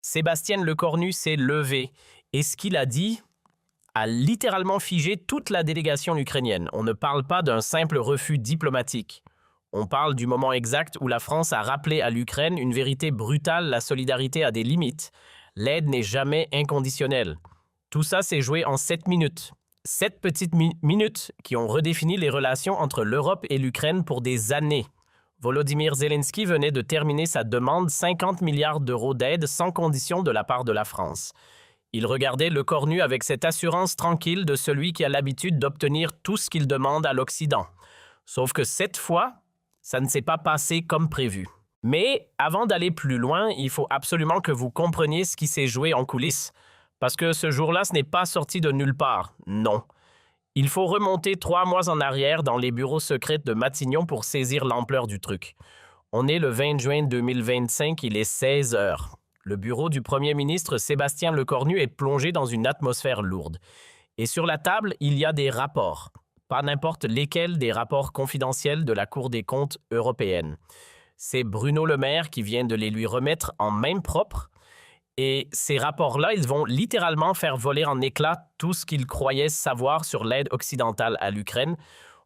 Sébastien Lecornu s'est levé et ce qu'il a dit a littéralement figé toute la délégation ukrainienne. On ne parle pas d'un simple refus diplomatique. On parle du moment exact où la France a rappelé à l'Ukraine une vérité brutale: la solidarité a des limites. L'aide n'est jamais inconditionnelle. Tout ça s'est joué en 7 minutes. 7 petites minutes qui ont redéfini les relations entre l'Europe et l'Ukraine pour des années. Volodymyr Zelensky venait de terminer sa demande 50 milliards d'euros d'aide sans condition de la part de la France. Il regardait Lecornu avec cette assurance tranquille de celui qui a l'habitude d'obtenir tout ce qu'il demande à l'Occident. Sauf que cette fois, ça ne s'est pas passé comme prévu. Mais avant d'aller plus loin, il faut absolument que vous compreniez ce qui s'est joué en coulisses. Parce que ce jour-là, ce n'est pas sorti de nulle part. Non. Il faut remonter 3 mois en arrière dans les bureaux secrets de Matignon pour saisir l'ampleur du truc. On est le 20 juin 2025, il est 16 heures. Le bureau du Premier ministre Sébastien Lecornu est plongé dans une atmosphère lourde. Et sur la table, il y a des rapports. Pas n'importe lesquels, des rapports confidentiels de la Cour des comptes européenne. C'est Bruno Le Maire qui vient de les lui remettre en main propre. Et ces rapports-là, ils vont littéralement faire voler en éclats tout ce qu'ils croyaient savoir sur l'aide occidentale à l'Ukraine.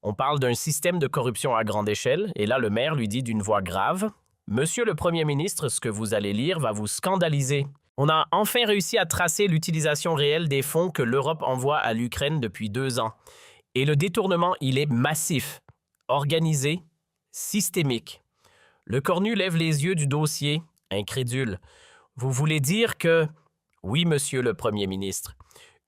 On parle d'un système de corruption à grande échelle. Et là, le maire lui dit d'une voix grave: « Monsieur le Premier ministre, ce que vous allez lire va vous scandaliser. On a enfin réussi à tracer l'utilisation réelle des fonds que l'Europe envoie à l'Ukraine depuis 2 ans. Et le détournement, il est massif, organisé, systémique. » Lecornu lève les yeux du dossier, incrédule. « Vous voulez dire que… » « Oui, monsieur le Premier ministre.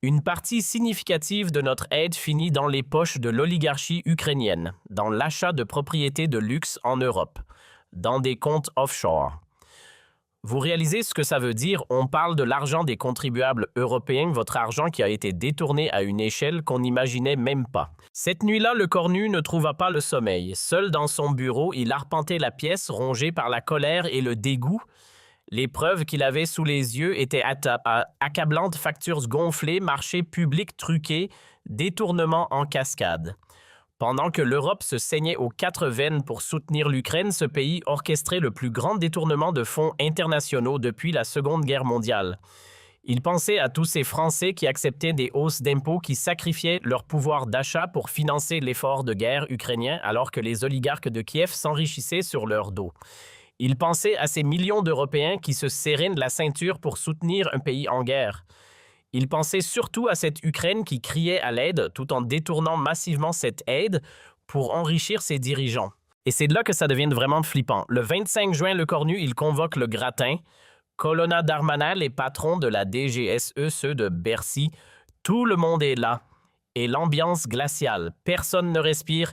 Une partie significative de notre aide finit dans les poches de l'oligarchie ukrainienne, dans l'achat de propriétés de luxe en Europe, dans des comptes offshore. Vous réalisez ce que ça veut dire? On parle de l'argent des contribuables européens, votre argent qui a été détourné à une échelle qu'on n'imaginait même pas. » Cette nuit-là, Lecornu ne trouva pas le sommeil. Seul dans son bureau, il arpentait la pièce, rongé par la colère et le dégoût. Les preuves qu'il avait sous les yeux étaient accablantes: factures gonflées, marchés publics truqués, détournements en cascade. Pendant que l'Europe se saignait aux 4 veines pour soutenir l'Ukraine, ce pays orchestrait le plus grand détournement de fonds internationaux depuis la Seconde Guerre mondiale. Il pensait à tous ces Français qui acceptaient des hausses d'impôts, qui sacrifiaient leur pouvoir d'achat pour financer l'effort de guerre ukrainien alors que les oligarques de Kiev s'enrichissaient sur leur dos. Il pensait à ces millions d'Européens qui se serraient de la ceinture pour soutenir un pays en guerre. Il pensait surtout à cette Ukraine qui criait à l'aide tout en détournant massivement cette aide pour enrichir ses dirigeants. Et c'est de là que ça devient vraiment flippant. Le 25 juin, Lecornu, il convoque le gratin. Colonna Darmanin, les patrons de la DGSE, ceux de Bercy. Tout le monde est là. Et l'ambiance glaciale. Personne ne respire.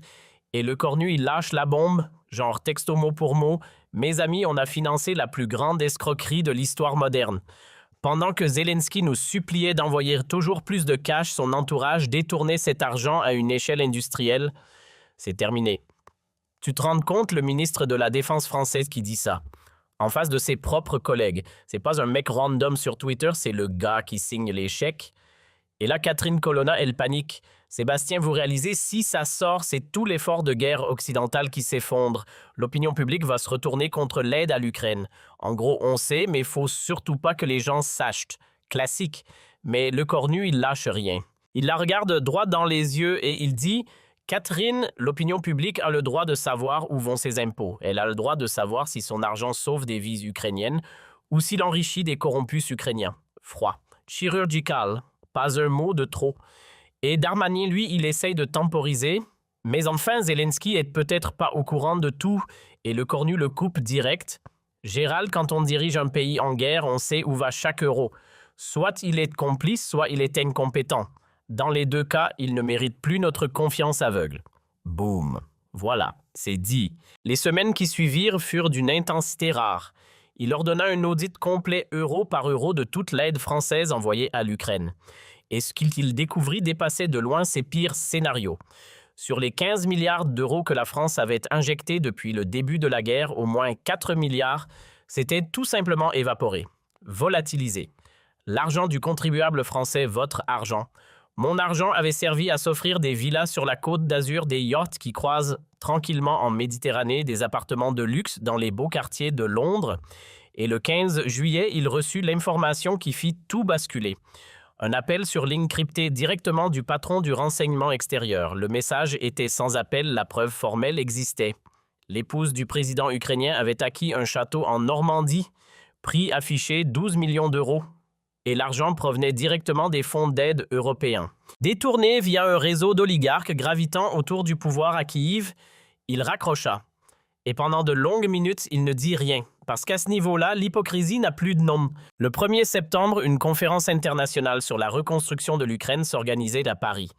Et Lecornu, il lâche la bombe, genre texto mot pour mot. « Mes amis, on a financé la plus grande escroquerie de l'histoire moderne. » Pendant que Zelensky nous suppliait d'envoyer toujours plus de cash, son entourage détournait cet argent à une échelle industrielle. C'est terminé. Tu te rends compte, le ministre de la Défense française qui dit ça, en face de ses propres collègues. C'est pas un mec random sur Twitter, c'est le gars qui signe les chèques. Et là, Catherine Colonna, elle panique. Sébastien, vous réalisez, si ça sort, c'est tout l'effort de guerre occidentale qui s'effondre. L'opinion publique va se retourner contre l'aide à l'Ukraine. En gros, on sait, mais il faut surtout pas que les gens sachent. Classique. Mais Lecornu, il lâche rien. Il la regarde droit dans les yeux et il dit: « Catherine, l'opinion publique a le droit de savoir où vont ses impôts. Elle a le droit de savoir si son argent sauve des vies ukrainiennes ou s'il enrichit des corrompus ukrainiens. » Froid. Chirurgical. Pas un mot de trop. Et Darmanin, lui, il essaye de temporiser. Mais enfin, Zelensky est peut-être pas au courant de tout et Lecornu le coupe direct. « Gérald, quand on dirige un pays en guerre, on sait où va chaque euro. Soit il est complice, soit il est incompétent. Dans les 2 cas, il ne mérite plus notre confiance aveugle. » Boum. Voilà, c'est dit. Les semaines qui suivirent furent d'une intensité rare. Il ordonna un audit complet euro par euro de toute l'aide française envoyée à l'Ukraine. Et ce qu'il découvrit dépassait de loin ses pires scénarios. Sur les 15 milliards d'euros que la France avait injectés depuis le début de la guerre, au moins 4 milliards s'étaient tout simplement évaporés, volatilisés. L'argent du contribuable français, votre argent. Mon argent avait servi à s'offrir des villas sur la côte d'Azur, des yachts qui croisent tranquillement en Méditerranée, des appartements de luxe dans les beaux quartiers de Londres. Et le 15 juillet, il reçut l'information qui fit tout basculer. Un appel sur ligne cryptée directement du patron du renseignement extérieur. Le message était sans appel, la preuve formelle existait. L'épouse du président ukrainien avait acquis un château en Normandie, prix affiché 12 millions d'euros. Et l'argent provenait directement des fonds d'aide européens. Détourné via un réseau d'oligarques gravitant autour du pouvoir à Kiev, il raccrocha. Et pendant de longues minutes, il ne dit rien. Parce qu'à ce niveau-là, l'hypocrisie n'a plus de nom. Le 1er septembre, une conférence internationale sur la reconstruction de l'Ukraine s'organisait à Paris.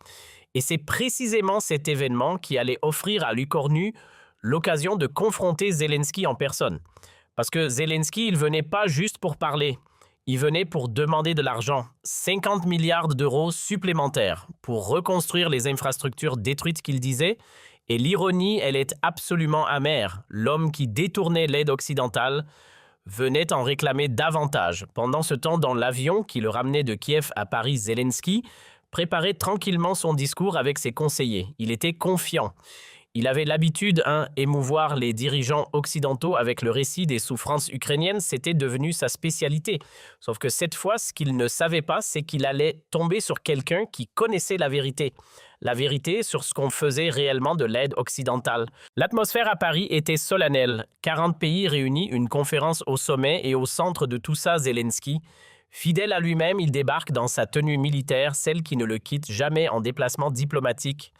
Et c'est précisément cet événement qui allait offrir à l'UQORNU l'occasion de confronter Zelensky en personne. Parce que Zelensky, il venait pas juste pour parler. Il venait pour demander de l'argent, 50 milliards d'euros supplémentaires pour reconstruire les infrastructures détruites qu'il disait. Et l'ironie, elle est absolument amère. L'homme qui détournait l'aide occidentale venait en réclamer davantage. Pendant ce temps, dans l'avion qui le ramenait de Kiev à Paris, Zelensky préparait tranquillement son discours avec ses conseillers. Il était confiant. Il avait l'habitude d'émouvoir les dirigeants occidentaux avec le récit des souffrances ukrainiennes, c'était devenu sa spécialité. Sauf que cette fois, ce qu'il ne savait pas, c'est qu'il allait tomber sur quelqu'un qui connaissait la vérité. La vérité sur ce qu'on faisait réellement de l'aide occidentale. L'atmosphère à Paris était solennelle. 40 pays réunis, une conférence au sommet et au centre de tout ça, Zelensky. Fidèle à lui-même, il débarque dans sa tenue militaire, celle qui ne le quitte jamais en déplacement diplomatique.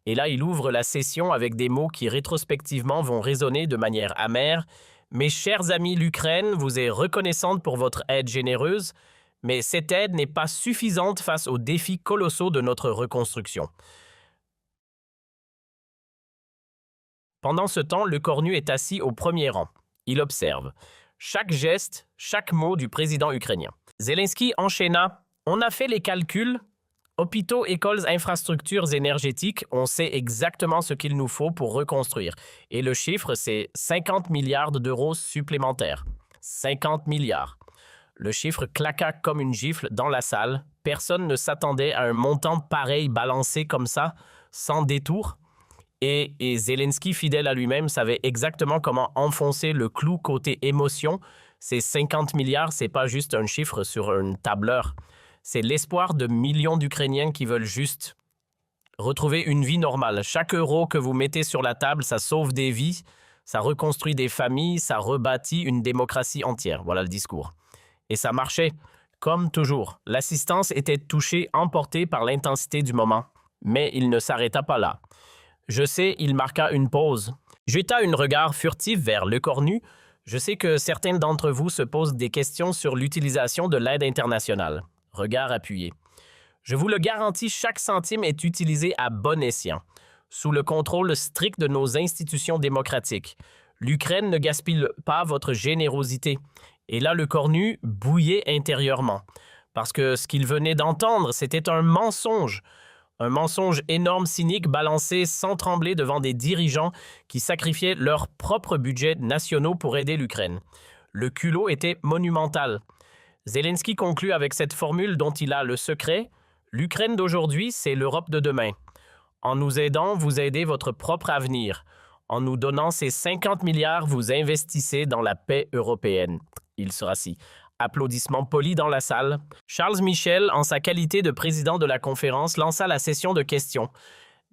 Et là, il ouvre la session avec des mots qui rétrospectivement vont résonner de manière amère. « Mes chers amis, l'Ukraine vous est reconnaissante pour votre aide généreuse, mais cette aide n'est pas suffisante face aux défis colossaux de notre reconstruction. » Pendant ce temps, l'UQORNU est assis au premier rang. Il observe chaque geste, chaque mot du président ukrainien. Zelensky enchaîna « On a fait les calculs. Hôpitaux, écoles, infrastructures énergétiques, on sait exactement ce qu'il nous faut pour reconstruire. Et le chiffre, c'est 50 milliards d'euros supplémentaires. 50 milliards. Le chiffre claqua comme une gifle dans la salle. Personne ne s'attendait à un montant pareil balancé comme ça, sans détour. Et Zelensky, fidèle à lui-même, savait exactement comment enfoncer le clou côté émotion. Ces 50 milliards, c'est pas juste un chiffre sur une tableur. C'est l'espoir de millions d'Ukrainiens qui veulent juste retrouver une vie normale. Chaque euro que vous mettez sur la table, ça sauve des vies, ça reconstruit des familles, ça rebâtit une démocratie entière. Voilà le discours. Et ça marchait, comme toujours. L'assistance était touchée, emportée par l'intensité du moment. Mais il ne s'arrêta pas là. Je sais, il marqua une pause. Jeta un regard furtif vers l'UQORNU. Je sais que certains d'entre vous se posent des questions sur l'utilisation de l'aide internationale. Regard appuyé. Je vous le garantis, chaque centime est utilisé à bon escient, sous le contrôle strict de nos institutions démocratiques. L'Ukraine ne gaspille pas votre générosité. Et là, l'UQORNU bouillait intérieurement. Parce que ce qu'il venait d'entendre, c'était un mensonge. Un mensonge énorme, cynique, balancé sans trembler devant des dirigeants qui sacrifiaient leurs propres budgets nationaux pour aider l'Ukraine. Le culot était monumental. Zelensky conclut avec cette formule dont il a le secret. L'Ukraine d'aujourd'hui, c'est l'Europe de demain. En nous aidant, vous aidez votre propre avenir. En nous donnant ces 50 milliards, vous investissez dans la paix européenne. Il se rassit. Applaudissements polis dans la salle. Charles Michel, en sa qualité de président de la conférence, lança la session de questions.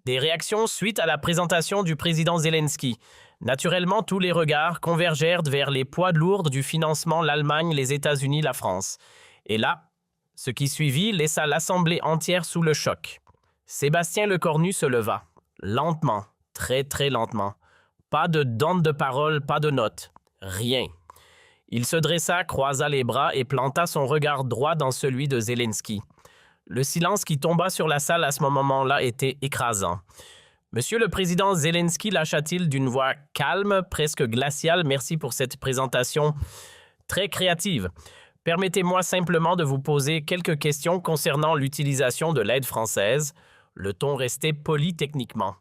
Des réactions suite à la présentation du président Zelensky. Naturellement, tous les regards convergèrent vers les poids lourds du financement, l'Allemagne, les États-Unis, la France. Et là, ce qui suivit laissa l'assemblée entière sous le choc. Sébastien Lecornu se leva, lentement, très très lentement. Pas de donne de parole, pas de notes, rien. Il se dressa, croisa les bras et planta son regard droit dans celui de Zelensky. Le silence qui tomba sur la salle à ce moment-là était écrasant. Monsieur le président Zelensky, lâcha-t-il d'une voix calme, presque glaciale, merci pour cette présentation très créative. Permettez-moi simplement de vous poser quelques questions concernant l'utilisation de l'aide française. Le ton restait poli techniquement.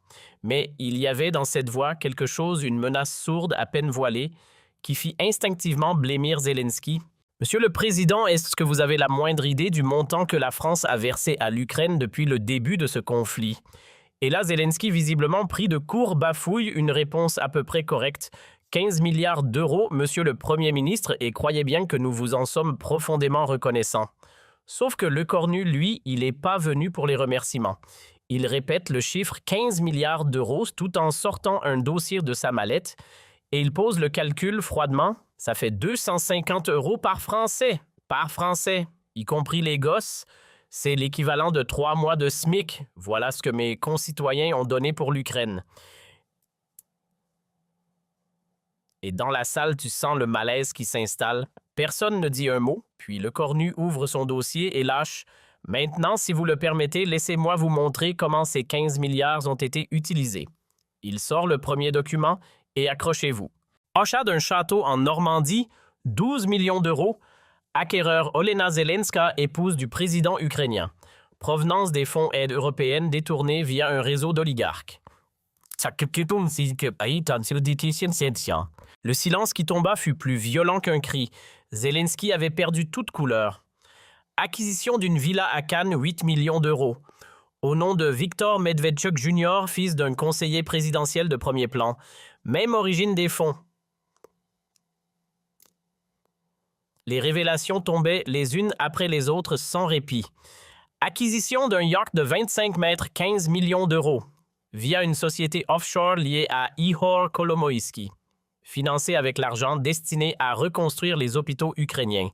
Mais il y avait dans cette voix quelque chose, une menace sourde à peine voilée, qui fit instinctivement blêmir Zelensky. Monsieur le Président, est-ce que vous avez la moindre idée du montant que la France a versé à l'Ukraine depuis le début de ce conflit? Et là, Zelensky, visiblement pris de court, bafouille une réponse à peu près correcte. 15 milliards d'euros, monsieur le Premier ministre, et croyez bien que nous vous en sommes profondément reconnaissants. Sauf que Lecornu, lui, il n'est pas venu pour les remerciements. Il répète le chiffre 15 milliards d'euros tout en sortant un dossier de sa mallette et il pose le calcul froidement. Ça fait 250 euros par Français. Par Français, y compris les gosses. C'est l'équivalent de 3 mois de SMIC. Voilà ce que mes concitoyens ont donné pour l'Ukraine. Et dans la salle, tu sens le malaise qui s'installe. Personne ne dit un mot, puis Lecornu ouvre son dossier et lâche « Maintenant, si vous le permettez, laissez-moi vous montrer comment ces 15 milliards ont été utilisés. » Il sort le premier document et accrochez-vous. Achat d'un château en Normandie, 12 millions d'euros. Acquéreur Olena Zelenska, épouse du président ukrainien. Provenance des fonds aide européenne détournés via un réseau d'oligarques. Le silence qui tomba fut plus violent qu'un cri. Zelensky avait perdu toute couleur. Acquisition d'une villa à Cannes, 8 millions d'euros. Au nom de Viktor Medvedchuk Jr., fils d'un conseiller présidentiel de premier plan. Même origine des fonds. Les révélations tombaient les unes après les autres sans répit. Acquisition d'un yacht de 25 mètres, 15 millions d'euros. Via une société offshore liée à Ihor Kolomoïski. Financé avec l'argent destiné à reconstruire les hôpitaux ukrainiens.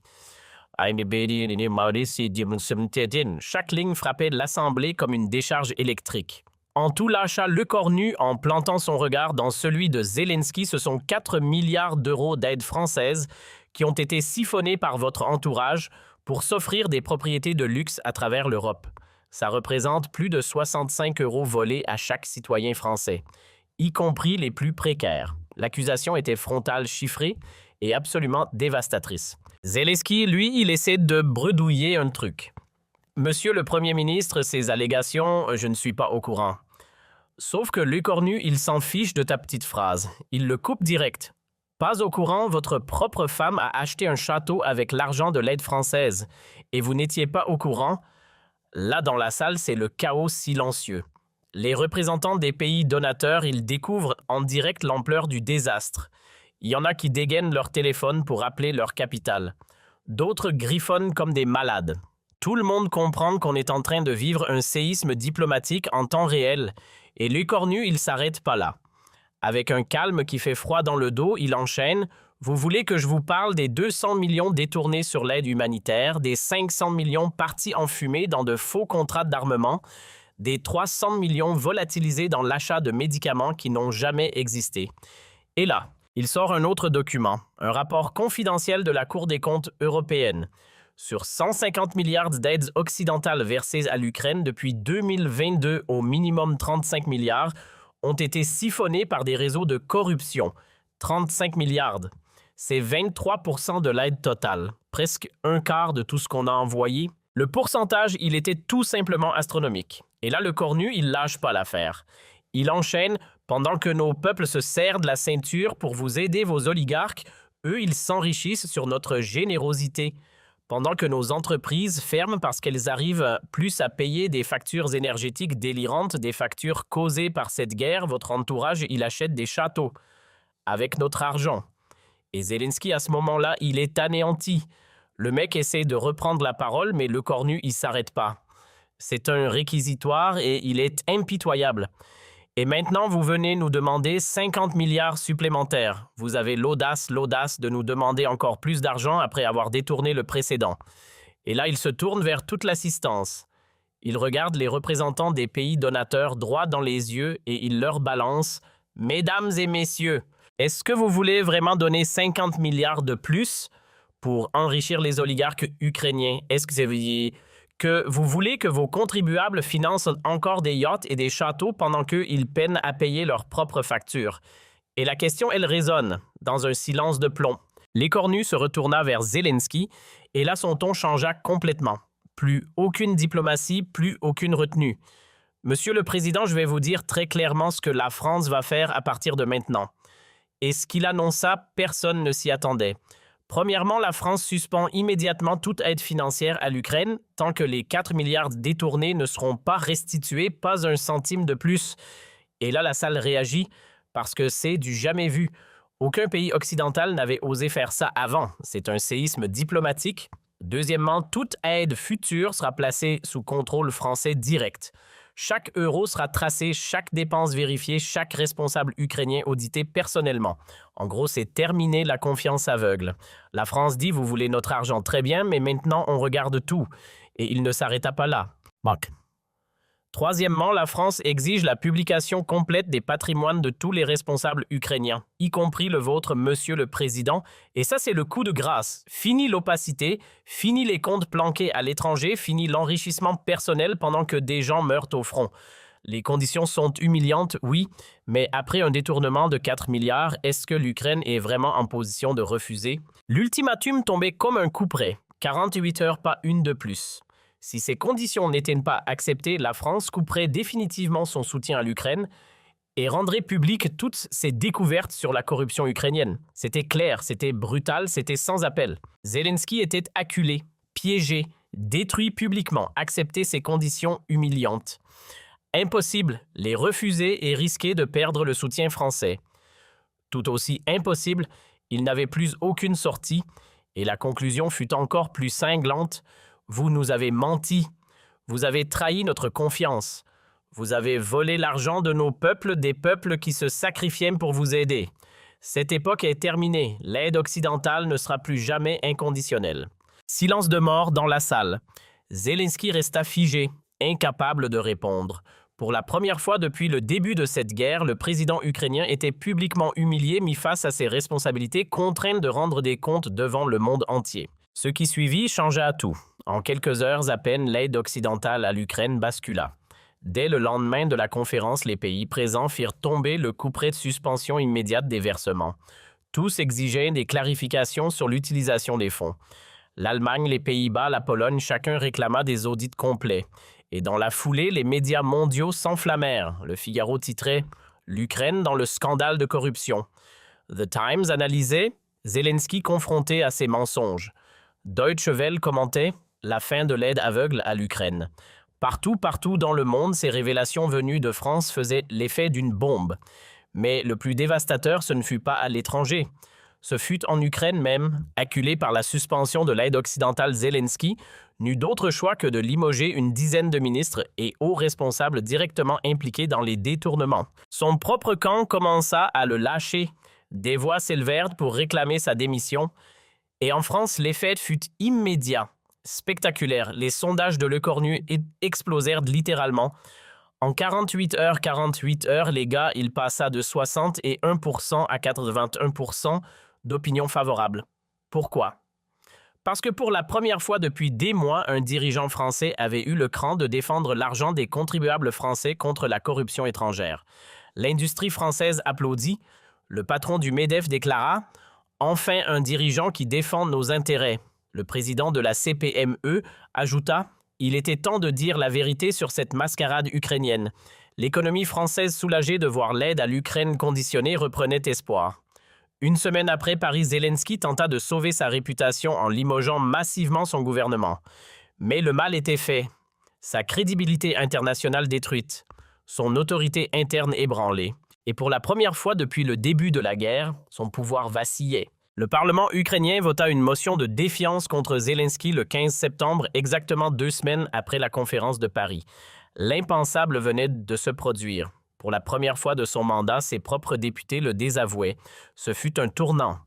Chaque ligne frappait l'Assemblée comme une décharge électrique. En tout lâcha Lecornu en plantant son regard dans celui de Zelensky. Ce sont 4 milliards d'euros d'aide française qui ont été siphonnés par votre entourage pour s'offrir des propriétés de luxe à travers l'Europe. Ça représente plus de 65 euros volés à chaque citoyen français, y compris les plus précaires. L'accusation était frontale, chiffrée et absolument dévastatrice. Zelensky, lui, il essaie de bredouiller un truc. Monsieur le Premier ministre, ces allégations, je ne suis pas au courant. Sauf que Lecornu, il s'en fiche de ta petite phrase. Il le coupe direct. Pas au courant, votre propre femme a acheté un château avec l'argent de l'aide française. Et vous n'étiez pas au courant. Là, dans la salle, c'est le chaos silencieux. Les représentants des pays donateurs, ils découvrent en direct l'ampleur du désastre. Il y en a qui dégainent leur téléphone pour appeler leur capitale. D'autres griffonnent comme des malades. Tout le monde comprend qu'on est en train de vivre un séisme diplomatique en temps réel. Et Lecornu, il s'arrête pas là. Avec un calme qui fait froid dans le dos, il enchaîne. Vous voulez que je vous parle des 200 millions détournés sur l'aide humanitaire, des 500 millions partis en fumée dans de faux contrats d'armement, des 300 millions volatilisés dans l'achat de médicaments qui n'ont jamais existé. Et là, il sort un autre document, un rapport confidentiel de la Cour des comptes européenne. Sur 150 milliards d'aides occidentales versées à l'Ukraine depuis 2022, au minimum 35 milliards, ont été siphonnés par des réseaux de corruption. 35 milliards. C'est 23% de l'aide totale, presque un quart de tout ce qu'on a envoyé. Le pourcentage, il était tout simplement astronomique. Et là, Lecornu, il lâche pas l'affaire. Il enchaîne, pendant que nos peuples se serrent de la ceinture pour vous aider vos oligarques, eux, ils s'enrichissent sur notre générosité. Pendant que nos entreprises ferment parce qu'elles arrivent plus à payer des factures énergétiques délirantes, des factures causées par cette guerre, votre entourage, il achète des châteaux avec notre argent. Et Zelensky, à ce moment-là, il est anéanti. Le mec essaie de reprendre la parole, mais Lecornu, il s'arrête pas. C'est un réquisitoire et il est impitoyable. Et maintenant, vous venez nous demander 50 milliards supplémentaires. Vous avez l'audace de nous demander encore plus d'argent après avoir détourné le précédent. Et là, il se tourne vers toute l'assistance. Il regarde les représentants des pays donateurs droit dans les yeux et il leur balance « Mesdames et messieurs, est-ce que vous voulez vraiment donner 50 milliards de plus pour enrichir les oligarques ukrainiens? Est-ce que vous voulez que vos contribuables financent encore des yachts et des châteaux pendant qu'ils peinent à payer leurs propres factures? » Et la question, elle résonne dans un silence de plomb. Lecornu se retourna vers Zelensky et là, son ton changea complètement. Plus aucune diplomatie, plus aucune retenue. « Monsieur le Président, je vais vous dire très clairement ce que la France va faire à partir de maintenant. » Et ce qu'il annonça, personne ne s'y attendait. Premièrement, la France suspend immédiatement toute aide financière à l'Ukraine tant que les 4 milliards détournés ne seront pas restitués, pas un centime de plus. Et là, la salle réagit parce que c'est du jamais vu. Aucun pays occidental n'avait osé faire ça avant. C'est un séisme diplomatique. Deuxièmement, toute aide future sera placée sous contrôle français direct. Chaque euro sera tracé, chaque dépense vérifiée, chaque responsable ukrainien audité personnellement. En gros, c'est terminer la confiance aveugle. La France dit « Vous voulez notre argent, très bien, mais maintenant on regarde tout. » Et il ne s'arrêta pas là. Troisièmement, la France exige la publication complète des patrimoines de tous les responsables ukrainiens, y compris le vôtre, Monsieur le Président. Et ça, c'est le coup de grâce. Fini l'opacité, fini les comptes planqués à l'étranger, fini l'enrichissement personnel pendant que des gens meurent au front. Les conditions sont humiliantes, oui, mais après un détournement de 4 milliards, est-ce que l'Ukraine est vraiment en position de refuser? L'ultimatum tombait comme un coup près. 48 heures, pas une de plus. Si ces conditions n'étaient pas acceptées, la France couperait définitivement son soutien à l'Ukraine et rendrait publiques toutes ses découvertes sur la corruption ukrainienne. C'était clair, c'était brutal, c'était sans appel. Zelensky était acculé, piégé, détruit publiquement, accepter ces conditions humiliantes. Impossible, les refuser et risquer de perdre le soutien français. Tout aussi impossible, il n'avait plus aucune sortie et la conclusion fut encore plus cinglante. Vous nous avez menti, vous avez trahi notre confiance, vous avez volé l'argent de nos peuples, des peuples qui se sacrifiaient pour vous aider. Cette époque est terminée, l'aide occidentale ne sera plus jamais inconditionnelle. Silence de mort dans la salle. Zelensky resta figé, incapable de répondre. Pour la première fois depuis le début de cette guerre, le président ukrainien était publiquement humilié, mis face à ses responsabilités, contraint de rendre des comptes devant le monde entier. Ce qui suivit changea tout. En quelques heures à peine, l'aide occidentale à l'Ukraine bascula. Dès le lendemain de la conférence, les pays présents firent tomber le couperet de suspension immédiate des versements. Tous exigeaient des clarifications sur l'utilisation des fonds. L'Allemagne, les Pays-Bas, la Pologne, chacun réclama des audits complets. Et dans la foulée, les médias mondiaux s'enflammèrent. Le Figaro titrait « L'Ukraine dans le scandale de corruption ». The Times analysait « Zelensky confronté à ses mensonges ». Deutsche Welle commentait « La fin de l'aide aveugle à l'Ukraine ». Partout dans le monde, ces révélations venues de France faisaient l'effet d'une bombe. Mais le plus dévastateur, ce ne fut pas à l'étranger. Ce fut en Ukraine même, acculé par la suspension de l'aide occidentale. Zelensky n'eut d'autre choix que de limoger une dizaine de ministres et hauts responsables directement impliqués dans les détournements. Son propre camp commença à le lâcher. Des voix s'élevèrent pour réclamer sa démission. Et en France, l'effet fut immédiat, spectaculaire. Les sondages de Le Cornu explosèrent littéralement. En 48 heures, les gars, il passa de 61% à 81% d'opinion favorable. Pourquoi? Parce que pour la première fois depuis des mois, un dirigeant français avait eu le cran de défendre l'argent des contribuables français contre la corruption étrangère. L'industrie française applaudit. Le patron du MEDEF déclara « Enfin un dirigeant qui défend nos intérêts ». Le président de la CPME ajouta « Il était temps de dire la vérité sur cette mascarade ukrainienne ». L'économie française soulagée de voir l'aide à l'Ukraine conditionnée reprenait espoir. Une semaine après, Zelensky tenta de sauver sa réputation en limogeant massivement son gouvernement. Mais le mal était fait. Sa crédibilité internationale détruite. Son autorité interne ébranlée. Et pour la première fois depuis le début de la guerre, son pouvoir vacillait. Le Parlement ukrainien vota une motion de défiance contre Zelensky le 15 septembre, exactement 2 semaines après la conférence de Paris. L'impensable venait de se produire. Pour la première fois de son mandat, ses propres députés le désavouaient. Ce fut un tournant.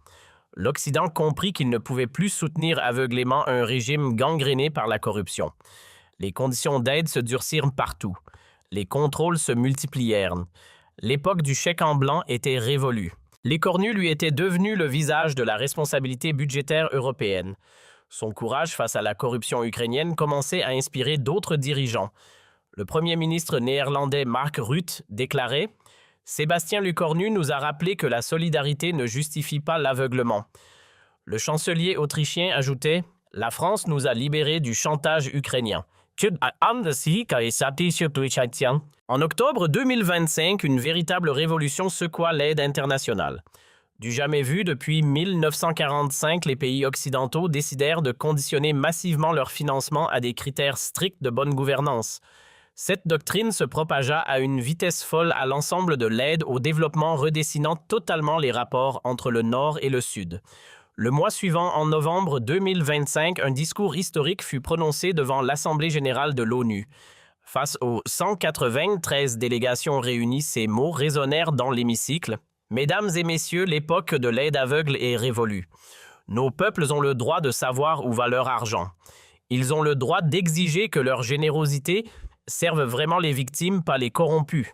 L'Occident comprit qu'il ne pouvait plus soutenir aveuglément un régime gangréné par la corruption. Les conditions d'aide se durcirent partout. Les contrôles se multiplièrent. L'époque du chèque en blanc était révolue. Les Cornu lui étaient devenus le visage de la responsabilité budgétaire européenne. Son courage face à la corruption ukrainienne commençait à inspirer d'autres dirigeants. Le premier ministre néerlandais Mark Rutte déclarait « Sébastien Lecornu nous a rappelé que la solidarité ne justifie pas l'aveuglement. » Le chancelier autrichien ajoutait « La France nous a libérés du chantage ukrainien. » En octobre 2025, une véritable révolution secoua l'aide internationale. Du jamais vu depuis 1945, les pays occidentaux décidèrent de conditionner massivement leur financement à des critères stricts de bonne gouvernance. Cette doctrine se propagea à une vitesse folle à l'ensemble de l'aide au développement, redessinant totalement les rapports entre le Nord et le Sud. Le mois suivant, en novembre 2025, un discours historique fut prononcé devant l'Assemblée générale de l'ONU. Face aux 193 délégations réunies, ces mots résonnèrent dans l'hémicycle. « Mesdames et messieurs, l'époque de l'aide aveugle est révolue. Nos peuples ont le droit de savoir où va leur argent. Ils ont le droit d'exiger que leur générosité serve vraiment les victimes, pas les corrompus. »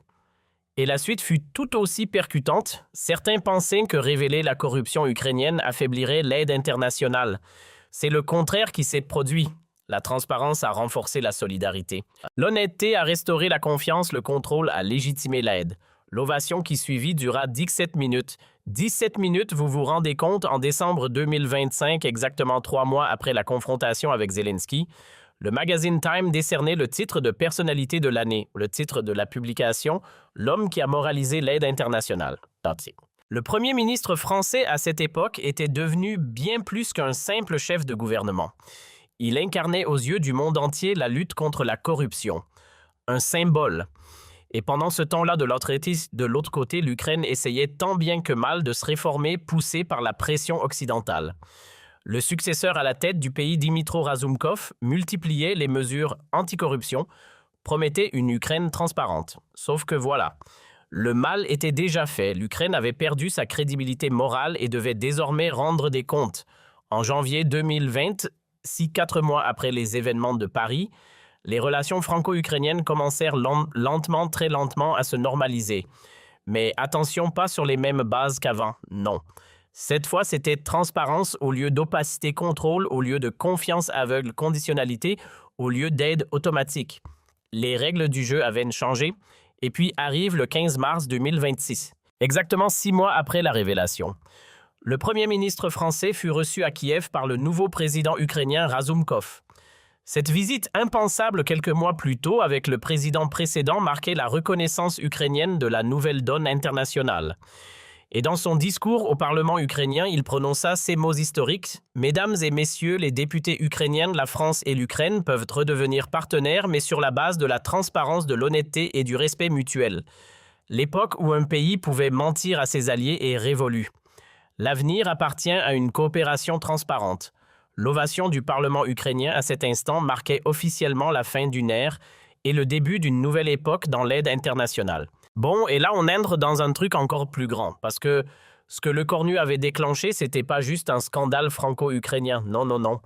Et la suite fut tout aussi percutante. Certains pensaient que révéler la corruption ukrainienne affaiblirait l'aide internationale. C'est le contraire qui s'est produit. La transparence a renforcé la solidarité. L'honnêteté a restauré la confiance, le contrôle a légitimé l'aide. L'ovation qui suivit dura 17 minutes. 17 minutes, vous vous rendez compte, en décembre 2025, exactement 3 mois après la confrontation avec Zelensky, le magazine Time décernait le titre de personnalité de l'année, le titre de la publication « L'homme qui a moralisé l'aide internationale ». Le premier ministre français à cette époque était devenu bien plus qu'un simple chef de gouvernement. Il incarnait aux yeux du monde entier la lutte contre la corruption. Un symbole. Et pendant ce temps-là, de l'autre côté, l'Ukraine essayait tant bien que mal de se réformer, poussée par la pression occidentale. Le successeur à la tête du pays, Dimitro Razumkov, multipliait les mesures anticorruption, promettait une Ukraine transparente. Sauf que voilà, le mal était déjà fait. L'Ukraine avait perdu sa crédibilité morale et devait désormais rendre des comptes. En janvier 2020, 4 mois après les événements de Paris, les relations franco-ukrainiennes commencèrent lentement, très lentement à se normaliser. Mais attention, pas sur les mêmes bases qu'avant, non. Cette fois, c'était transparence au lieu d'opacité, contrôle au lieu de confiance aveugle, conditionnalité au lieu d'aide automatique. Les règles du jeu avaient changé, et puis arrive le 15 mars 2026, exactement 6 mois après la révélation. Le premier ministre français fut reçu à Kiev par le nouveau président ukrainien Razumkov. Cette visite impensable quelques mois plus tôt avec le président précédent marquait la reconnaissance ukrainienne de la nouvelle donne internationale. Et dans son discours au Parlement ukrainien, il prononça ces mots historiques. « Mesdames et messieurs, les députés ukrainiens, la France et l'Ukraine peuvent redevenir partenaires, mais sur la base de la transparence, de l'honnêteté et du respect mutuel. L'époque où un pays pouvait mentir à ses alliés est révolue. L'avenir appartient à une coopération transparente. » L'ovation du Parlement ukrainien à cet instant marquait officiellement la fin d'une ère et le début d'une nouvelle époque dans l'aide internationale. Bon, et là, on entre dans un truc encore plus grand, parce que ce que Le Cornu avait déclenché, c'était pas juste un scandale franco-ukrainien. Non, non, non.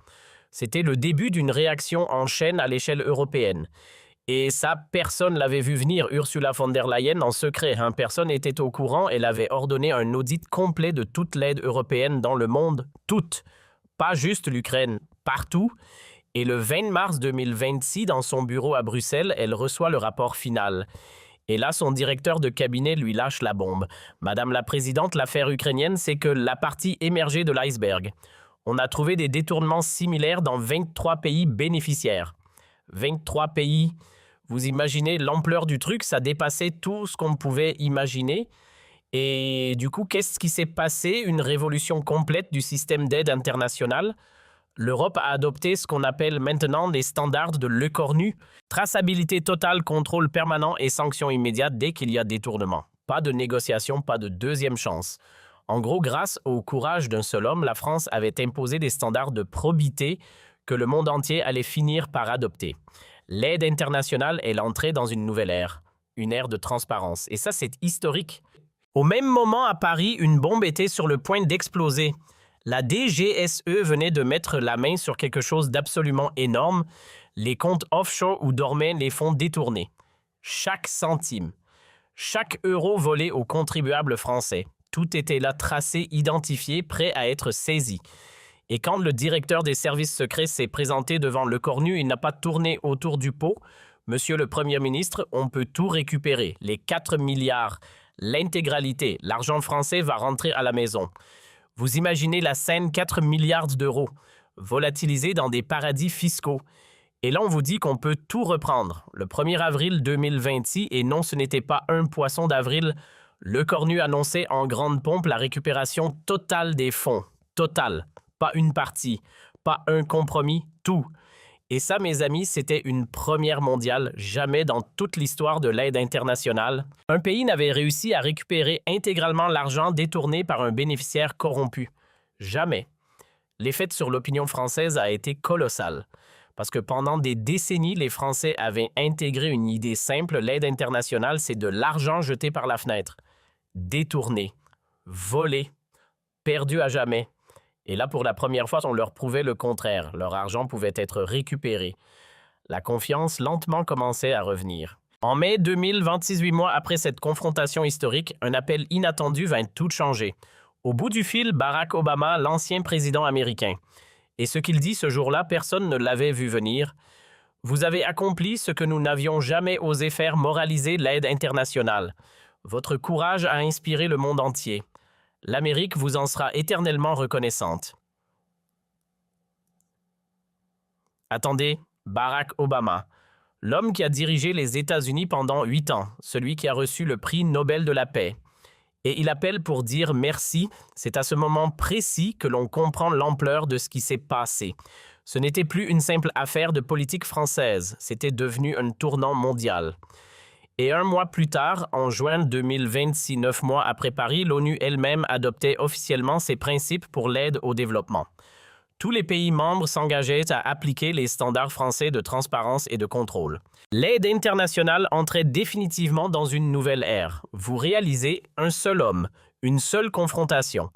C'était le début d'une réaction en chaîne à l'échelle européenne. Et ça, personne l'avait vu venir. Ursula von der Leyen, en secret, personne n'était au courant. Elle avait ordonné un audit complet de toute l'aide européenne dans le monde. Toute. Pas juste l'Ukraine, partout. Et le 20 mars 2026, dans son bureau à Bruxelles, elle reçoit le rapport final. Et là, son directeur de cabinet lui lâche la bombe. Madame la Présidente, l'affaire ukrainienne, c'est que la partie émergée de l'iceberg. On a trouvé des détournements similaires dans 23 pays bénéficiaires. 23 pays. Vous imaginez l'ampleur du truc, ça dépassait tout ce qu'on pouvait imaginer. Et du coup, qu'est-ce qui s'est passé? Une révolution complète du système d'aide internationale. L'Europe a adopté ce qu'on appelle maintenant les standards de Le Cornu. Traçabilité totale, contrôle permanent et sanctions immédiates dès qu'il y a détournement. Pas de négociation, pas de deuxième chance. En gros, grâce au courage d'un seul homme, la France avait imposé des standards de probité que le monde entier allait finir par adopter. L'aide internationale est l'entrée dans une nouvelle ère, une ère de transparence. Et ça, c'est historique. Au même moment, à Paris, une bombe était sur le point d'exploser. La DGSE venait de mettre la main sur quelque chose d'absolument énorme, les comptes offshore où dormaient les fonds détournés. Chaque centime, chaque euro volé aux contribuables français, tout était là tracé, identifié, prêt à être saisi. Et quand le directeur des services secrets s'est présenté devant Le Cornu, il n'a pas tourné autour du pot. Monsieur le Premier ministre, on peut tout récupérer, les 4 milliards, l'intégralité, l'argent français va rentrer à la maison. Vous imaginez la scène, 4 milliards d'euros, volatilisés dans des paradis fiscaux. Et là, on vous dit qu'on peut tout reprendre. Le 1er avril 2026, et non, ce n'était pas un poisson d'avril, Le Cornu annonçait en grande pompe la récupération totale des fonds. Totale. Pas une partie, pas un compromis, tout. Et ça, mes amis, c'était une première mondiale. Jamais dans toute l'histoire de l'aide internationale, un pays n'avait réussi à récupérer intégralement l'argent détourné par un bénéficiaire corrompu. Jamais. L'effet sur l'opinion française a été colossal. Parce que pendant des décennies, les Français avaient intégré une idée simple, l'aide internationale, c'est de l'argent jeté par la fenêtre. Détourné, volé, perdu à jamais. Et là, pour la première fois, on leur prouvait le contraire. Leur argent pouvait être récupéré. La confiance lentement commençait à revenir. En mai 2000, 26 mois après cette confrontation historique, un appel inattendu vint tout changer. Au bout du fil, Barack Obama, l'ancien président américain. Et ce qu'il dit ce jour-là, personne ne l'avait vu venir. « Vous avez accompli ce que nous n'avions jamais osé faire, moraliser l'aide internationale. Votre courage a inspiré le monde entier. L'Amérique vous en sera éternellement reconnaissante. » Attendez, Barack Obama, l'homme qui a dirigé les États-Unis pendant 8 ans, celui qui a reçu le prix Nobel de la paix. Et il appelle pour dire merci. C'est à ce moment précis que l'on comprend l'ampleur de ce qui s'est passé. Ce n'était plus une simple affaire de politique française, c'était devenu un tournant mondial. Et un mois plus tard, en juin 2026, 9 mois après Paris, l'ONU elle-même adoptait officiellement ses principes pour l'aide au développement. Tous les pays membres s'engageaient à appliquer les standards français de transparence et de contrôle. L'aide internationale entrait définitivement dans une nouvelle ère. Vous réalisez, un seul homme, une seule confrontation.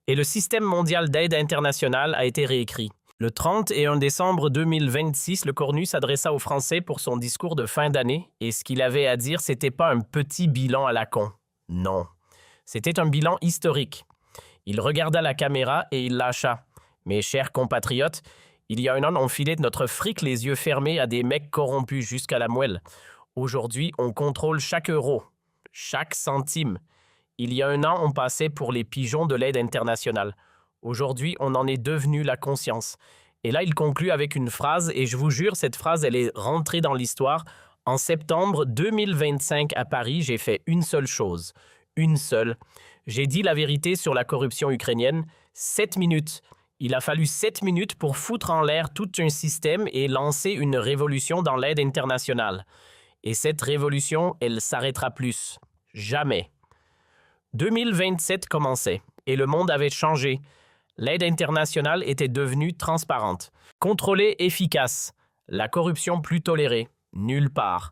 Et le système mondial d'aide internationale a été réécrit. Le 31 décembre 2026, le Cornu s'adressa aux Français pour son discours de fin d'année et ce qu'il avait à dire, c'était pas un petit bilan à la con. Non, c'était un bilan historique. Il regarda la caméra et il lâcha. Mes chers compatriotes, il y a un an, on filait notre fric les yeux fermés à des mecs corrompus jusqu'à la moelle. Aujourd'hui, on contrôle chaque euro, chaque centime. Il y a un an, on passait pour les pigeons de l'aide internationale. Aujourd'hui, on en est devenu la conscience. Et là, il conclut avec une phrase, et je vous jure, cette phrase, elle est rentrée dans l'histoire. En septembre 2025 à Paris, j'ai fait une seule chose. Une seule. J'ai dit la vérité sur la corruption ukrainienne. 7 minutes. Il a fallu 7 minutes pour foutre en l'air tout un système et lancer une révolution dans l'aide internationale. Et cette révolution, elle s'arrêtera plus. Jamais. 2027 commençait, et le monde avait changé. L'aide internationale était devenue transparente, contrôlée, efficace, la corruption plus tolérée, nulle part.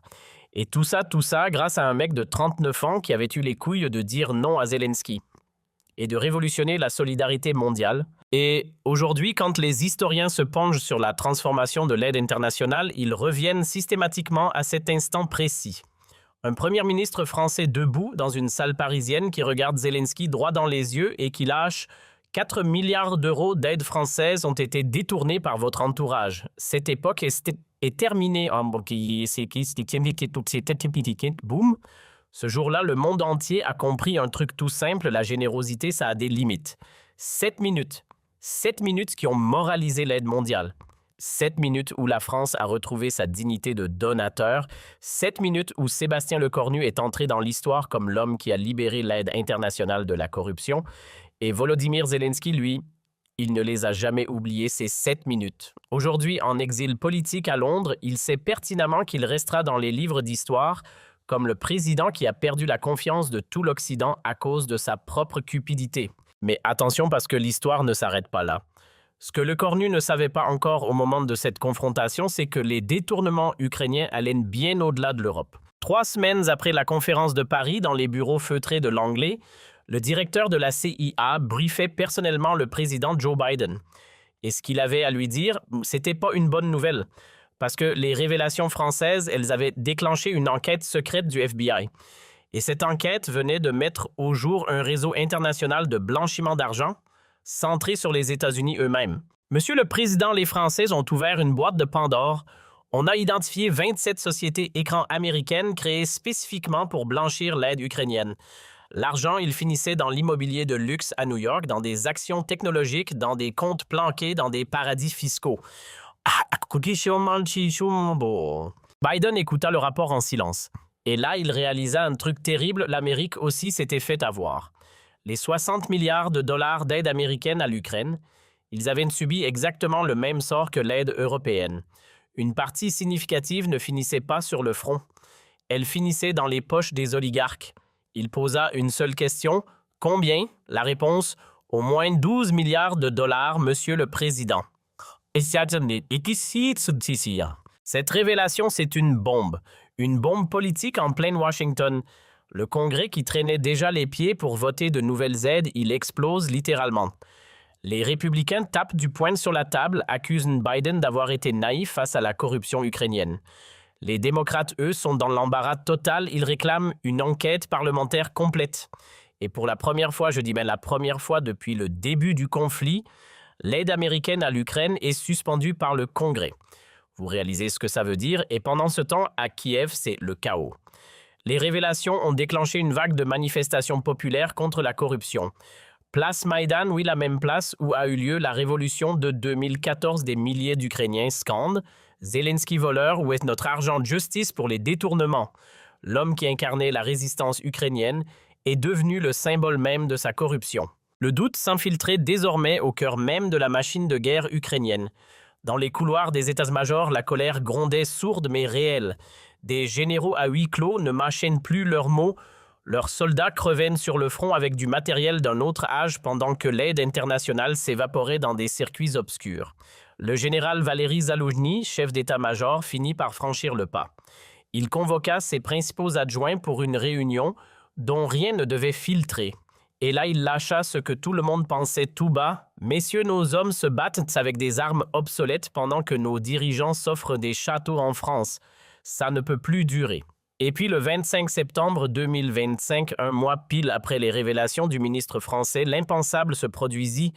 Et tout ça grâce à un mec de 39 ans qui avait eu les couilles de dire non à Zelensky et de révolutionner la solidarité mondiale. Et aujourd'hui, quand les historiens se penchent sur la transformation de l'aide internationale, ils reviennent systématiquement à cet instant précis. Un premier ministre français debout dans une salle parisienne qui regarde Zelensky droit dans les yeux et qui lâche 4 milliards d'euros d'aide française ont été détournés par votre entourage. Cette époque est terminée. Boum. Ce jour-là, le monde entier a compris un truc tout simple, la générosité, ça a des limites. 7 minutes. 7 minutes qui ont moralisé l'aide mondiale. 7 minutes où la France a retrouvé sa dignité de donateur. 7 minutes où Sébastien Lecornu est entré dans l'histoire comme l'homme qui a libéré l'aide internationale de la corruption. Et Volodymyr Zelensky, lui, il ne les a jamais oubliés, ces 7 minutes. Aujourd'hui, en exil politique à Londres, il sait pertinemment qu'il restera dans les livres d'histoire comme le président qui a perdu la confiance de tout l'Occident à cause de sa propre cupidité. Mais attention parce que l'histoire ne s'arrête pas là. Ce que Lecornu ne savait pas encore au moment de cette confrontation, c'est que les détournements ukrainiens allaient bien au-delà de l'Europe. 3 semaines après la conférence de Paris, dans les bureaux feutrés de Langley, le directeur de la CIA briefait personnellement le président Joe Biden. Et ce qu'il avait à lui dire, c'était pas une bonne nouvelle. Parce que les révélations françaises, elles avaient déclenché une enquête secrète du FBI. Et cette enquête venait de mettre au jour un réseau international de blanchiment d'argent centré sur les États-Unis eux-mêmes. Monsieur le Président, les Français ont ouvert une boîte de Pandore. On a identifié 27 sociétés écrans américaines créées spécifiquement pour blanchir l'aide ukrainienne. L'argent, il finissait dans l'immobilier de luxe à New York, dans des actions technologiques, dans des comptes planqués, dans des paradis fiscaux. Biden écouta le rapport en silence. Et là, il réalisa un truc terrible, l'Amérique aussi s'était fait avoir. Les 60 milliards de dollars d'aide américaine à l'Ukraine, ils avaient subi exactement le même sort que l'aide européenne. Une partie significative ne finissait pas sur le front. Elle finissait dans les poches des oligarques. Il posa une seule question. Combien? La réponse, au moins 12 milliards de dollars, monsieur le président. Cette révélation, c'est une bombe politique en pleine Washington. Le Congrès qui traînait déjà les pieds pour voter de nouvelles aides, il explose littéralement. Les républicains tapent du poing sur la table, accusent Biden d'avoir été naïf face à la corruption ukrainienne. Les démocrates, eux, sont dans l'embarras total, ils réclament une enquête parlementaire complète. Et pour la première fois, je dis bien la première fois depuis le début du conflit, l'aide américaine à l'Ukraine est suspendue par le Congrès. Vous réalisez ce que ça veut dire, et pendant ce temps, à Kiev, c'est le chaos. Les révélations ont déclenché une vague de manifestations populaires contre la corruption. Place Maïdan, oui, la même place où a eu lieu la révolution de 2014 des milliers d'Ukrainiens scandent « Zelensky voleur, où est notre argent de justice pour les détournements ?» L'homme qui incarnait la résistance ukrainienne est devenu le symbole même de sa corruption. Le doute s'infiltrait désormais au cœur même de la machine de guerre ukrainienne. Dans les couloirs des états-majors, la colère grondait sourde mais réelle. Des généraux à huis clos ne mâchaient plus leurs mots. Leurs soldats crevaient sur le front avec du matériel d'un autre âge pendant que l'aide internationale s'évaporait dans des circuits obscurs. Le général Valéry Zaloujny, chef d'état-major, finit par franchir le pas. Il convoqua ses principaux adjoints pour une réunion dont rien ne devait filtrer. Et là, il lâcha ce que tout le monde pensait tout bas. « Messieurs, nos hommes se battent avec des armes obsolètes pendant que nos dirigeants s'offrent des châteaux en France. Ça ne peut plus durer. » Et puis le 25 septembre 2025, un mois pile après les révélations du ministre français, l'impensable se produisit.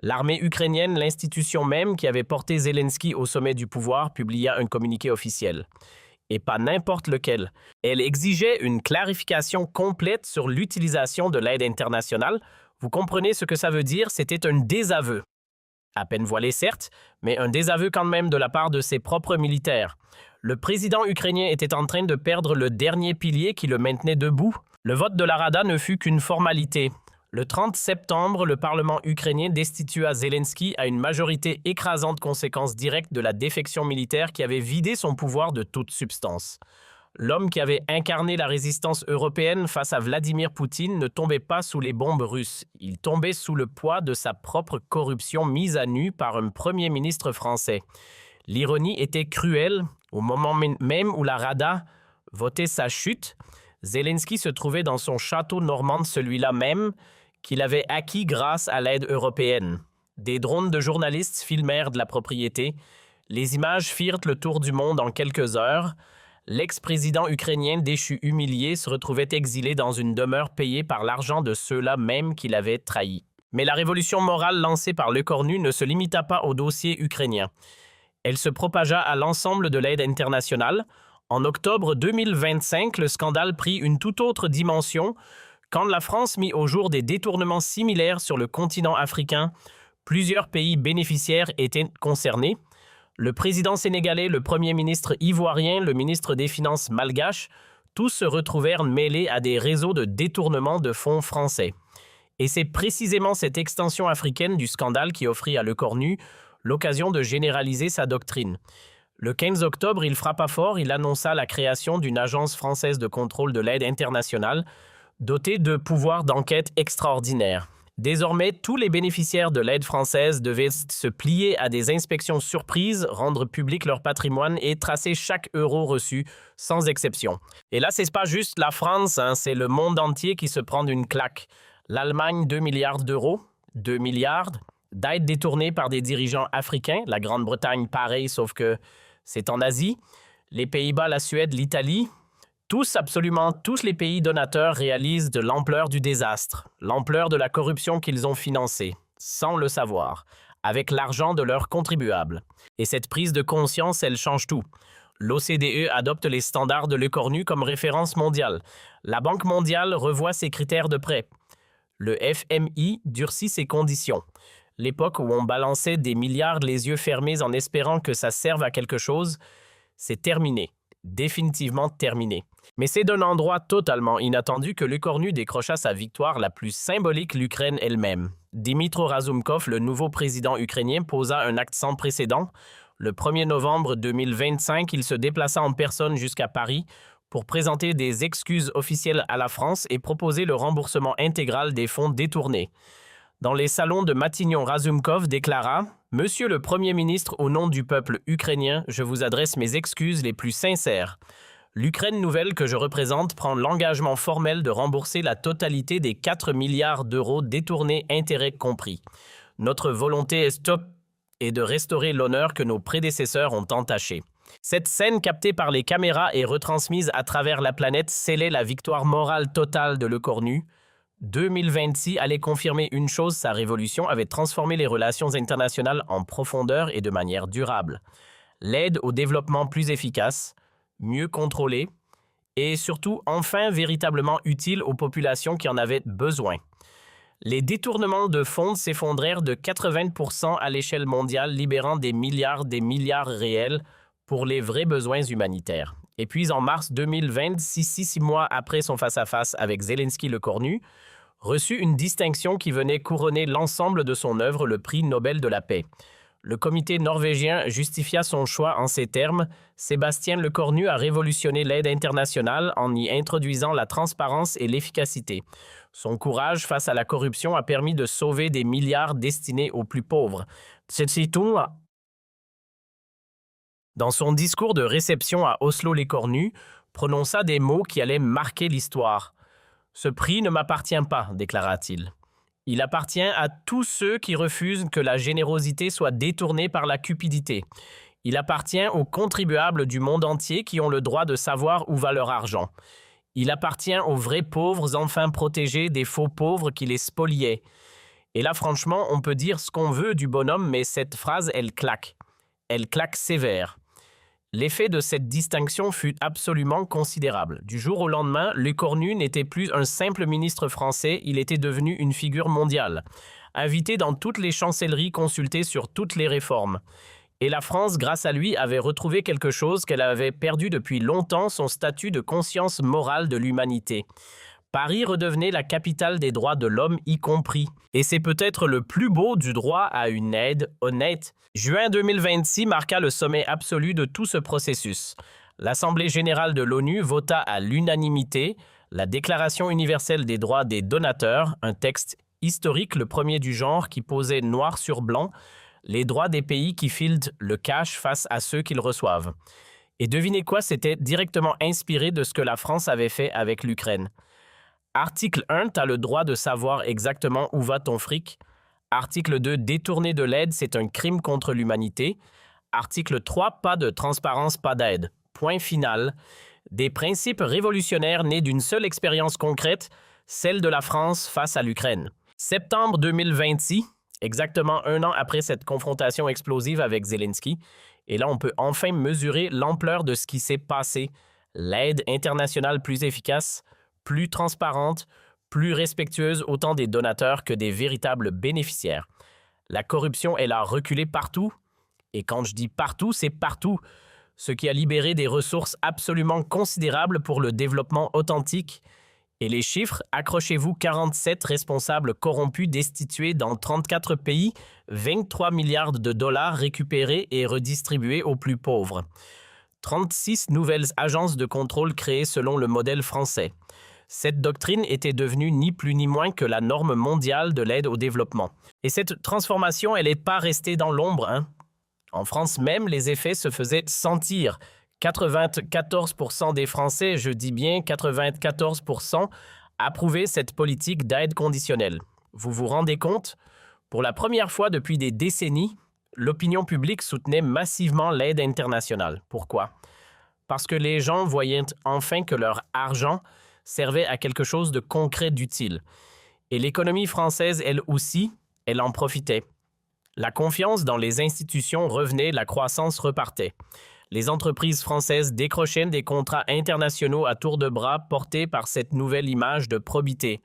L'armée ukrainienne, l'institution même qui avait porté Zelensky au sommet du pouvoir, publia un communiqué officiel. Et pas n'importe lequel. Elle exigeait une clarification complète sur l'utilisation de l'aide internationale. Vous comprenez ce que ça veut dire? C'était un désaveu. À peine voilé, certes, mais un désaveu quand même de la part de ses propres militaires. Le président ukrainien était en train de perdre le dernier pilier qui le maintenait debout. Le vote de la Rada ne fut qu'une formalité. Le 30 septembre, le Parlement ukrainien destitua Zelensky à une majorité écrasante conséquence directe de la défection militaire qui avait vidé son pouvoir de toute substance. L'homme qui avait incarné la résistance européenne face à Vladimir Poutine ne tombait pas sous les bombes russes. Il tombait sous le poids de sa propre corruption mise à nu par un premier ministre français. L'ironie était cruelle. Au moment même où la Rada votait sa chute, Zelensky se trouvait dans son château normand, celui-là même, qu'il avait acquis grâce à l'aide européenne. Des drones de journalistes filmèrent de la propriété. Les images firent le tour du monde en quelques heures. L'ex-président ukrainien déchu humilié se retrouvait exilé dans une demeure payée par l'argent de ceux-là même qui l'avaient trahi. Mais la révolution morale lancée par Lecornu ne se limita pas au dossier ukrainien. Elle se propagea à l'ensemble de l'aide internationale. En octobre 2025, le scandale prit une toute autre dimension. Quand la France mit au jour des détournements similaires sur le continent africain, plusieurs pays bénéficiaires étaient concernés. Le président sénégalais, le premier ministre ivoirien, le ministre des Finances malgache, tous se retrouvèrent mêlés à des réseaux de détournement de fonds français. Et c'est précisément cette extension africaine du scandale qui offrit à Lecornu l'occasion de généraliser sa doctrine. Le 15 octobre, il frappa fort, il annonça la création d'une agence française de contrôle de l'aide internationale, dotée de pouvoirs d'enquête extraordinaires. Désormais, tous les bénéficiaires de l'aide française devaient se plier à des inspections surprises, rendre public leur patrimoine et tracer chaque euro reçu, sans exception. Et là, c'est pas juste la France, c'est le monde entier qui se prend une claque. L'Allemagne, 2 milliards d'euros, 2 milliards d'aides détournées par des dirigeants africains. La Grande-Bretagne, pareil, sauf que c'est en Asie. Les Pays-Bas, la Suède, l'Italie. Absolument tous les pays donateurs réalisent de l'ampleur du désastre, l'ampleur de la corruption qu'ils ont financée, sans le savoir, avec l'argent de leurs contribuables. Et cette prise de conscience, elle change tout. L'OCDE adopte les standards de Lecornu comme référence mondiale. La Banque mondiale revoit ses critères de prêt. Le FMI durcit ses conditions. L'époque où on balançait des milliards les yeux fermés en espérant que ça serve à quelque chose, c'est terminé. Définitivement terminé. Mais c'est d'un endroit totalement inattendu que Lecornu décrocha sa victoire la plus symbolique, l'Ukraine elle-même. Dmytro Razumkov, le nouveau président ukrainien, posa un acte sans précédent. Le 1er novembre 2025, il se déplaça en personne jusqu'à Paris pour présenter des excuses officielles à la France et proposer le remboursement intégral des fonds détournés. Dans les salons de Matignon, Razumkov déclara « Monsieur le Premier ministre, au nom du peuple ukrainien, je vous adresse mes excuses les plus sincères. L'Ukraine nouvelle que je représente prend l'engagement formel de rembourser la totalité des 4 milliards d'euros détournés, intérêts compris. Notre volonté est de restaurer l'honneur que nos prédécesseurs ont entaché. » Cette scène captée par les caméras et retransmise à travers la planète scellait la victoire morale totale de Le Cornu. 2026 allait confirmer une chose, sa révolution avait transformé les relations internationales en profondeur et de manière durable. L'aide au développement plus efficace, mieux contrôlée et surtout enfin véritablement utile aux populations qui en avaient besoin. Les détournements de fonds s'effondrèrent de 80% à l'échelle mondiale, libérant des milliards réels pour les vrais besoins humanitaires. Et puis en mars 2026, 6 mois après son face-à-face avec Zelensky Le Cornu, reçut une distinction qui venait couronner l'ensemble de son œuvre, le prix Nobel de la paix. Le comité norvégien justifia son choix en ces termes « Sébastien Le Cornu a révolutionné l'aide internationale en y introduisant la transparence et l'efficacité. Son courage face à la corruption a permis de sauver des milliards destinés aux plus pauvres. » Dans son discours de réception à Oslo, Le Cornu prononça des mots qui allaient marquer l'histoire. « Ce prix ne m'appartient pas », déclara-t-il. Il appartient à tous ceux qui refusent que la générosité soit détournée par la cupidité. Il appartient aux contribuables du monde entier qui ont le droit de savoir où va leur argent. Il appartient aux vrais pauvres enfin protégés des faux pauvres qui les spoliaient. Et là, franchement, on peut dire ce qu'on veut du bonhomme, mais cette phrase, elle claque. Elle claque sévère. L'effet de cette distinction fut absolument considérable. Du jour au lendemain, Le Cornu n'était plus un simple ministre français, il était devenu une figure mondiale, invité dans toutes les chancelleries, consulté sur toutes les réformes. Et la France, grâce à lui, avait retrouvé quelque chose qu'elle avait perdu depuis longtemps, son statut de conscience morale de l'humanité. Paris redevenait la capitale des droits de l'homme y compris. Et c'est peut-être le plus beau du droit à une aide honnête. Juin 2026 marqua le sommet absolu de tout ce processus. L'Assemblée générale de l'ONU vota à l'unanimité la Déclaration universelle des droits des donateurs, un texte historique, le premier du genre, qui posait noir sur blanc les droits des pays qui filent le cash face à ceux qu'ils reçoivent. Et devinez quoi, c'était directement inspiré de ce que la France avait fait avec l'Ukraine. Article 1, tu as le droit de savoir exactement où va ton fric. Article 2, détourner de l'aide, c'est un crime contre l'humanité. Article 3, pas de transparence, pas d'aide. Point final. Des principes révolutionnaires nés d'une seule expérience concrète, celle de la France face à l'Ukraine. Septembre 2026, exactement un an après cette confrontation explosive avec Zelensky, et là on peut enfin mesurer l'ampleur de ce qui s'est passé. L'aide internationale plus efficace, plus transparente, plus respectueuse autant des donateurs que des véritables bénéficiaires. La corruption, elle a reculé partout. Et quand je dis partout, c'est partout. Ce qui a libéré des ressources absolument considérables pour le développement authentique. Et les chiffres, accrochez-vous, 47 responsables corrompus destitués dans 34 pays, 23 milliards de dollars récupérés et redistribués aux plus pauvres. 36 nouvelles agences de contrôle créées selon le modèle français. Cette doctrine était devenue ni plus ni moins que la norme mondiale de l'aide au développement. Et cette transformation, elle n'est pas restée dans l'ombre. En France même, les effets se faisaient sentir. 94% des Français, je dis bien 94%, approuvaient cette politique d'aide conditionnelle. Vous vous rendez compte? Pour la première fois depuis des décennies, l'opinion publique soutenait massivement l'aide internationale. Pourquoi? Parce que les gens voyaient enfin que leur argent servait à quelque chose de concret, d'utile. Et l'économie française, elle aussi, elle en profitait. La confiance dans les institutions revenait, la croissance repartait. Les entreprises françaises décrochaient des contrats internationaux à tour de bras portés par cette nouvelle image de probité.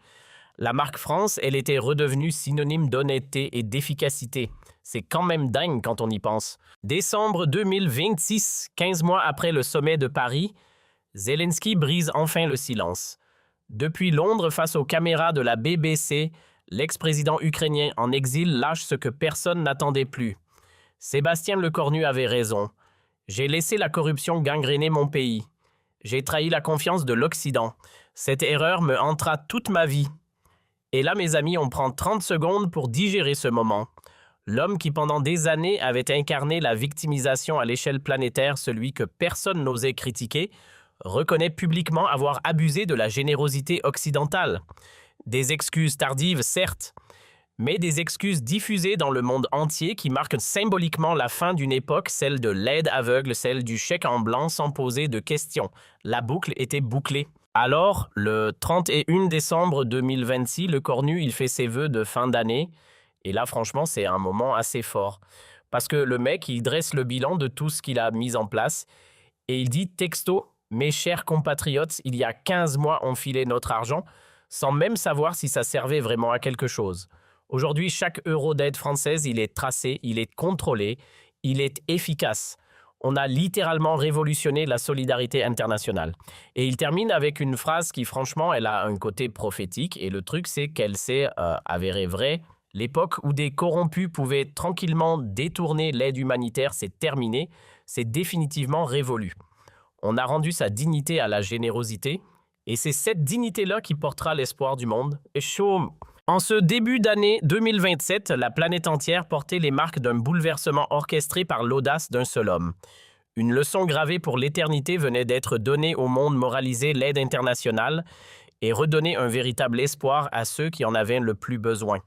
La marque France, elle était redevenue synonyme d'honnêteté et d'efficacité. C'est quand même dingue quand on y pense. Décembre 2026, 15 mois après le sommet de Paris, Zelensky brise enfin le silence. Depuis Londres, face aux caméras de la BBC, l'ex-président ukrainien en exil lâche ce que personne n'attendait plus. Sébastien Lecornu avait raison. J'ai laissé la corruption gangréner mon pays. J'ai trahi la confiance de l'Occident. Cette erreur me hantera toute ma vie. Et là, mes amis, on prend 30 secondes pour digérer ce moment. L'homme qui pendant des années avait incarné la victimisation à l'échelle planétaire, celui que personne n'osait critiquer, reconnaît publiquement avoir abusé de la générosité occidentale. Des excuses tardives, certes, mais des excuses diffusées dans le monde entier qui marquent symboliquement la fin d'une époque, celle de l'aide aveugle, celle du chèque en blanc sans poser de questions. La boucle était bouclée. Alors, le 31 décembre 2026, Lecornu, il fait ses vœux de fin d'année. Et là, franchement, c'est un moment assez fort. Parce que le mec, il dresse le bilan de tout ce qu'il a mis en place. Et il dit, texto, mes chers compatriotes, il y a 15 mois, on filait notre argent sans même savoir si ça servait vraiment à quelque chose. Aujourd'hui, chaque euro d'aide française, il est tracé, il est contrôlé, il est efficace. On a littéralement révolutionné la solidarité internationale. Et il termine avec une phrase qui, franchement, elle a un côté prophétique. Et le truc, c'est qu'elle s'est avérée vraie. L'époque où des corrompus pouvaient tranquillement détourner l'aide humanitaire, c'est terminé. C'est définitivement révolu. On a rendu sa dignité à la générosité. Et c'est cette dignité-là qui portera l'espoir du monde. Et chaud. En ce début d'année 2027, la planète entière portait les marques d'un bouleversement orchestré par l'audace d'un seul homme. Une leçon gravée pour l'éternité venait d'être donnée au monde moralisé, l'aide internationale, et redonner un véritable espoir à ceux qui en avaient le plus besoin.